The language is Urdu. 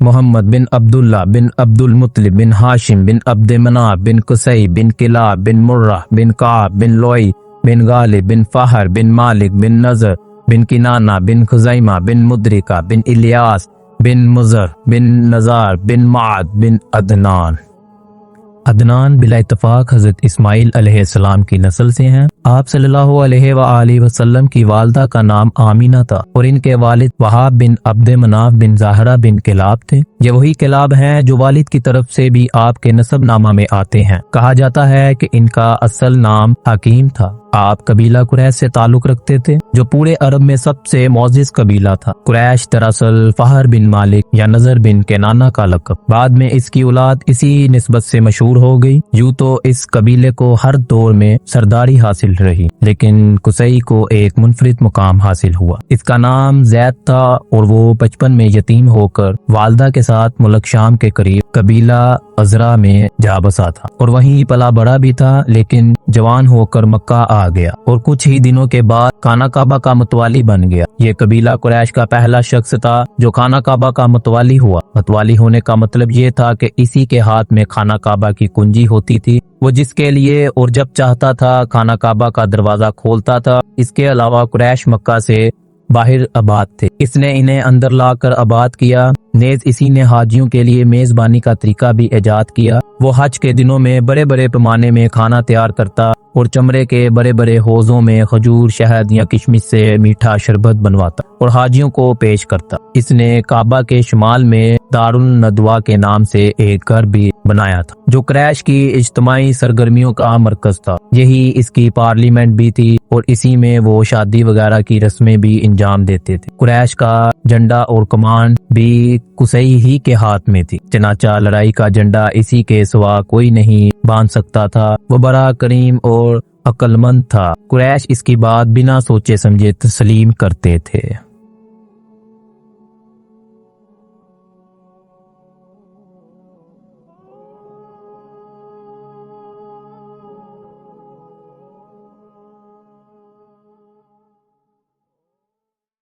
محمد بن عبداللہ بن عبد المطلب بن ہاشم بن عبد مناف بن قصی بن کلاب بن مرہ بن کعب بن لوئی بن غالب بن فہر بن مالک بن نضر بن کنانہ بن خزیمہ بن مدرکہ بن الیاس بن مضر بن نزار بن معد بن عدنان۔ عدنان بلا اتفاق حضرت اسماعیل علیہ السلام کی نسل سے ہیں۔ آپ صلی اللہ علیہ وآلہ وسلم کی والدہ کا نام آمینہ تھا اور ان کے والد وہاب بن عبد مناف بن زہرہ بن کلاب تھے۔ یہ وہی کلاب ہیں جو والد کی طرف سے بھی آپ کے نسب نامہ میں آتے ہیں۔ کہا جاتا ہے کہ ان کا اصل نام حکیم تھا۔ آپ قبیلہ قریش سے تعلق رکھتے تھے جو پورے عرب میں سب سے معزز قبیلہ تھا۔ قریش دراصل فہر بن مالک یا نضر بن کنانہ کا لقب، بعد میں اس کی اولاد اسی نسبت سے مشہور ہو گئی۔ یوں تو اس قبیلے کو ہر دور میں سرداری حاصل رہی، لیکن قصی کو ایک منفرد مقام حاصل ہوا۔ اس کا نام زید تھا اور وہ بچپن میں یتیم ہو کر والدہ کے ساتھ ملک شام کے قریب قبیلہ عذرا میں جا بسا تھا اور وہیں پلا بڑا بھی تھا، لیکن جوان ہو کر مکہ آ گیا اور کچھ ہی دنوں کے بعد خانہ کعبہ کا متوالی بن گیا۔ یہ قبیلہ قریش کا پہلا شخص تھا جو خانہ کعبہ کا متوالی ہوا۔ متوالی ہونے کا مطلب یہ تھا کہ اسی کے ہاتھ میں خانہ کعبہ کی کنجی ہوتی تھی، وہ جس کے لیے اور جب چاہتا تھا خانہ کعبہ کا دروازہ کھولتا تھا۔ اس کے علاوہ قریش مکہ سے باہر آباد تھے، اس نے انہیں اندر لا کر آباد کیا۔ نیز اسی نے حاجیوں کے لیے میزبانی کا طریقہ بھی ایجاد کیا۔ وہ حج کے دنوں میں بڑے بڑے پیمانے میں کھانا تیار کرتا اور چمڑے کے بڑے بڑے حوضوں میں کھجور، شہد یا کشمش سے میٹھا شربت بنواتا اور حاجیوں کو پیش کرتا۔ اس نے کعبہ کے شمال میں دار الندوہ کے نام سے ایک گھر بھی بنایا تھا جو قریش کی اجتماعی سرگرمیوں کا مرکز تھا۔ یہی اس کی پارلیمنٹ بھی تھی اور اسی میں وہ شادی وغیرہ کی رسمیں بھی انجام دیتے تھے۔ قریش کا جھنڈا اور کمان بھی قصی ہی کے ہاتھ میں تھی، چنانچہ لڑائی کا جھنڈا اسی کے سوا کوئی نہیں باندھ سکتا تھا۔ وہ بڑا کریم اور عقل مند تھا۔ قریش اس کی بات بنا سوچے سمجھے تسلیم کرتے تھے۔